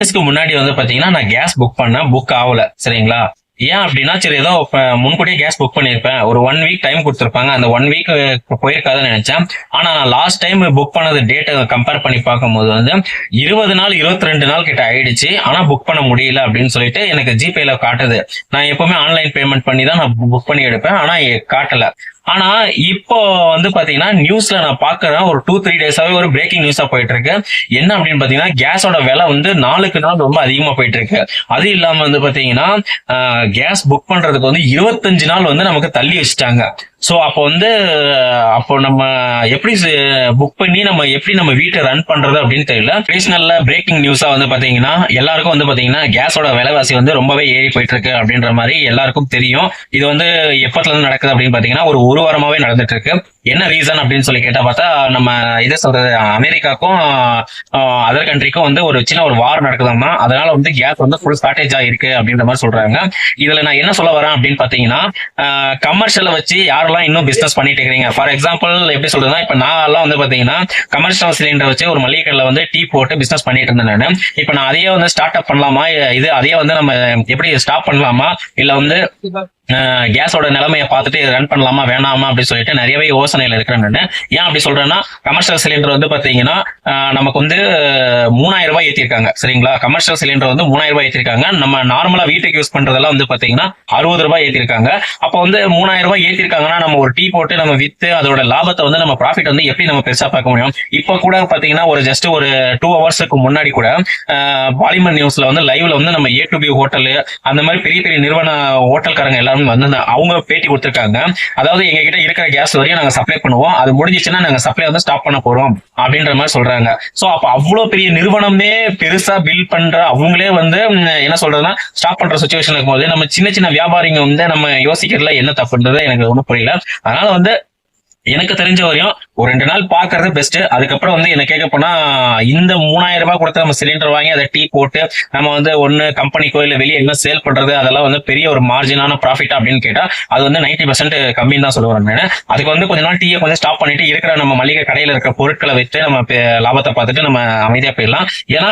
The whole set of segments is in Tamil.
டேஸ்க்கு முன்னாடி வந்து பாத்தீங்கன்னா நான் கேஸ் புக் பண்ணேன், புக் ஆகல. சரிங்களா? ஏன் அப்படின்னா சரி ஏதோ முன்கூட்டியே கேஸ் புக் பண்ணியிருப்பேன், ஒரு 1 வீக் டைம் கொடுத்துருப்பாங்க, அந்த 1 வீக் போயிருக்காதுன்னு நினைச்சேன். ஆனா நான் லாஸ்ட் டைம் புக் பண்ணது டேட்டை கம்பேர் பண்ணி பார்க்கும்போது வந்து 20 நாள் 22 நாள் கிட்ட ஆயிடுச்சு. ஆனா புக் பண்ண முடியல அப்படின்னு சொல்லிட்டு எனக்கு ஜிபேல காட்டுது. நான் எப்பவுமே ஆன்லைன் பேமெண்ட் பண்ணி தான் நான் புக் பண்ணி எடுப்பேன், ஆனா காட்டல. ஆனா இப்போ வந்து பாத்தீங்கன்னா நியூஸ்ல நான் பாக்குறேன், ஒரு 2-3 டேஸாவே ஒரு பிரேக்கிங் நியூஸா போயிட்டு இருக்கு. என்ன அப்படின்னு பாத்தீங்கன்னா கேஸோட விலை வந்து நாளுக்கு நாள் ரொம்ப அதிகமா போயிட்டு இருக்கு. அது இல்லாம வந்து பாத்தீங்கன்னா கேஸ் புக் பண்றதுக்கு வந்து 25 நாள் வந்து நமக்கு தள்ளி வச்சுட்டாங்க. சோ அப்போ நம்ம எப்படி புக் பண்ணி நம்ம எப்படி நம்ம வீட்டை ரன் பண்றது அப்படின்னு தெரியல. ட்ரெடிஷனல்ல பிரேக்கிங் நியூஸா வந்து பாத்தீங்கன்னா எல்லாருக்கும் வந்து பாத்தீங்கன்னா கேஸோட விலைவாசி வந்து ரொம்பவே ஏறி போயிட்டு இருக்கு அப்படின்ற மாதிரி எல்லாருக்கும் தெரியும். இது வந்து எப்பத்துல இருந்து நடக்குது அப்படின்னு பாத்தீங்கன்னா ஒரு வாரமாவே நடந்துட்டு இருக்கு. என்ன ரீசன் அப்படின்னு சொல்லி கேட்டா பார்த்தா நம்ம இதை சொல்றது அமெரிக்காக்கும் அதர் கண்ட்ரிக்கும் வந்து ஒரு சின்ன ஒரு வார் நடக்குதாமா. அதனால வந்து கேஸ் வந்து ஃபுல் ஷார்டேஜ் ஆயிருக்கு அப்படின்ற மாதிரி சொல்றாங்க. இதுல நான் என்ன சொல்ல வரேன் அப்படின்னு பாத்தீங்கன்னா கமர்ஷியலை வச்சு யாரெல்லாம் இன்னும் பிசினஸ் பண்ணிட்டு இருக்கீங்க. ஃபார் எக்ஸாம்பிள் எப்படி சொல்றதுன்னா இப்ப நான் எல்லாம் வந்து பாத்தீங்கன்னா கமர்ஷியல் சிலிண்டர் வச்சு ஒரு மளிகை கடையில வந்து டீ போட்டு பிசினஸ் பண்ணிட்டு இருந்தேன் நான். இப்ப நான் அதையே வந்து ஸ்டார்ட் அப் பண்ணலாமா, அதையே வந்து நம்ம எப்படி ஸ்டாப் பண்ணலாமா, இல்ல வந்து கேஸோட நிலைமையை பார்த்துட்டு ரன் பண்ணலாமா வேணாமா அப்படின்னு சொல்லிட்டு நிறையவே யோசனையில இருக்கிறேன் நான். ஏன் அப்படி சொல்றேன்னா கமர்ஷியல் சிலிண்டர் வந்து பாத்தீங்கன்னா நமக்கு வந்து 3000 ரூபாய் ஏற்றிருக்காங்க. சரிங்களா? கமர்ஷியல் சிலிண்டர் வந்து 3000 ரூபாய் ஏற்றிருக்காங்க. நம்ம நார்மலா வீட்டுக்கு யூஸ் பண்றதெல்லாம் வந்து பாத்தீங்கன்னா 60 ரூபாய் ஏற்றிருக்காங்க. அப்போ வந்து 3000 ரூபாய் ஏற்றிருக்காங்கன்னா நம்ம ஒரு டீ போட்டு நம்ம வித்து அதோட லாபத்தை வந்து நம்ம ப்ராஃபிட் வந்து எப்படி நம்ம பெருசா பார்க்க முடியும்? இப்போ கூட பாத்தீங்கன்னா ஒரு ஜஸ்ட் ஒரு 2 ஹவர்ஸ்க்கு முன்னாடி கூட பாலிமர் நியூஸ்ல வந்து லைவ்ல வந்து நம்ம A to B ஹோட்டல் அந்த மாதிரி பெரிய பெரிய நிறுவன ஹோட்டல்காரங்க எல்லாரும் வந்து அவங்க பேட்டி கொடுத்திருக்காங்க. அதாவது எங்க கிட்ட இருக்கிற கேஸ் வரையும் நாங்க சப்ளை பண்ணுவோம், அது முடிஞ்சிச்சுன்னா நாங்க சப்ளை வந்து ஸ்டாப் பண்ண போறோம் அப்படின்ற மாதிரி சொல்றாங்க. சோ அப்ப அவ்வளவு பெரிய நிறுவனமே பெருசா பில் பண்ற அவங்களே வந்து என்ன சொல்றதுன்னா ஸ்டாப் பண்ற சுச்சுவேஷன் இருக்கும்போது நம்ம சின்ன சின்ன வியாபாரிங்க வந்து நம்ம யோசிக்கிறதுல என்ன தப்புன்றது எனக்கு ஒன்றும் புரியல. அதனால வந்து எனக்கு தெரிஞ்ச வரையும் ஒரு 2 நாள் பாக்குறது பெஸ்ட். அதுக்கப்புறம் வந்து என்ன கேட்க போனா இந்த 3000 ரூபாய் கொடுத்து நம்ம சிலிண்டர் வாங்கி அதை டீ போட்டு நம்ம வந்து ஒன்னு கம்பெனிக்கோ இல்ல வெளியே என்ன சேல் பண்றது அதெல்லாம் வந்து பெரிய ஒரு மார்ஜினான ப்ராஃபிட் அப்படின்னு கேட்டா அது வந்து 90% கம்மின்னு தான் சொல்லுவாங்க நான். அதுக்கு வந்து கொஞ்ச நாள் டீயை கொஞ்சம் ஸ்டாப் பண்ணிட்டு இருக்கிற நம்ம மளிகை கடையில இருக்கிற பொருட்களை வச்சு நம்ம லாபத்தை பார்த்துட்டு நம்ம அமைதியா போயிடலாம். ஏன்னா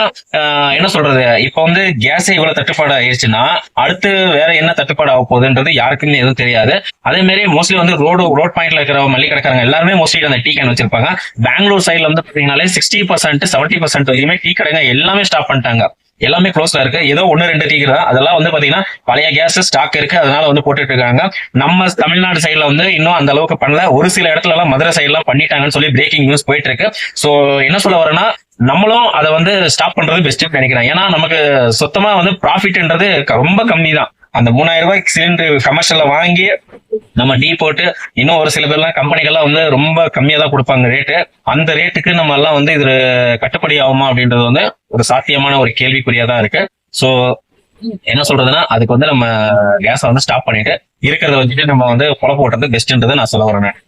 என்ன சொல்றது, இப்ப வந்து கேஸே இவ்வளவு தட்டுப்பாடு ஆயிடுச்சுன்னா அடுத்து வேற என்ன தட்டுப்பாடு ஆக போகுதுன்றது யாருக்குமே எதுவும் தெரியாது. அதே மாதிரி மோஸ்ட்லி வந்து ரோட் பாயிண்ட்ல இருக்கிற மளிகை எல்லாருமே மோஸ்ட்லி அந்த டீ கேன் வச்சிருப்பாங்க. பெங்களூர் சைட்ல வந்து பாத்தீங்கன்னாலே 60% 70% வரைக்குமே டீ கடைங்க எல்லாமே ஸ்டாப் பண்ணிட்டாங்க, எல்லாமே க்ளோஸ்ல இருக்கு. ஏதோ 1-2 டீ கடை அதெல்லாம் வந்து பாத்தீங்கன்னா பழைய கேஸ் ஸ்டாக் இருக்கு, அதனால வந்து போட்டுட்டு இருக்காங்க. நம்ம தமிழ்நாடு சைட்ல வந்து இன்னும் அந்த அளவுக்கு பண்ணல. ஒரு சில இடத்துல எல்லாம் மதுரை சைட்ல எல்லாம் பண்ணிட்டாங்கன்னு சொல்லி பிரேக்கிங் நியூஸ் போயிட்டு இருக்கு. சோ என்ன சொல்ல வரேன்னா நம்மளும் அதை வந்து ஸ்டாப் பண்றது பெஸ்ட் நினைக்கிறேன். ஏன்னா நமக்கு சுத்தமா வந்து ப்ராஃபிட்ன்றது ரொம்ப கம்மி தான். அந்த 3000 ரூபாய் சிலிண்டர் கமர்ஷியல்ல வாங்கி நம்ம டீ போட்டு இன்னும் ஒரு சில பேர்லாம் கம்பெனிகள்லாம் வந்து ரொம்ப கம்மியா தான் கொடுப்பாங்க ரேட்டு. அந்த ரேட்டுக்கு நம்ம எல்லாம் வந்து இது கட்டுப்படி ஆகுமா அப்படின்றது வந்து ஒரு சாத்தியமான ஒரு கேள்விக்குறியா தான் இருக்கு. சோ என்ன சொல்றதுன்னா அதுக்கு வந்து நம்ம கேஸை வந்து ஸ்டாப் பண்ணிட்டு இருக்கிறத வச்சுட்டு நம்ம வந்து பொழப்பு ஓட்டுறது பெஸ்ட்ன்றதை நான் சொல்ல வரேன்.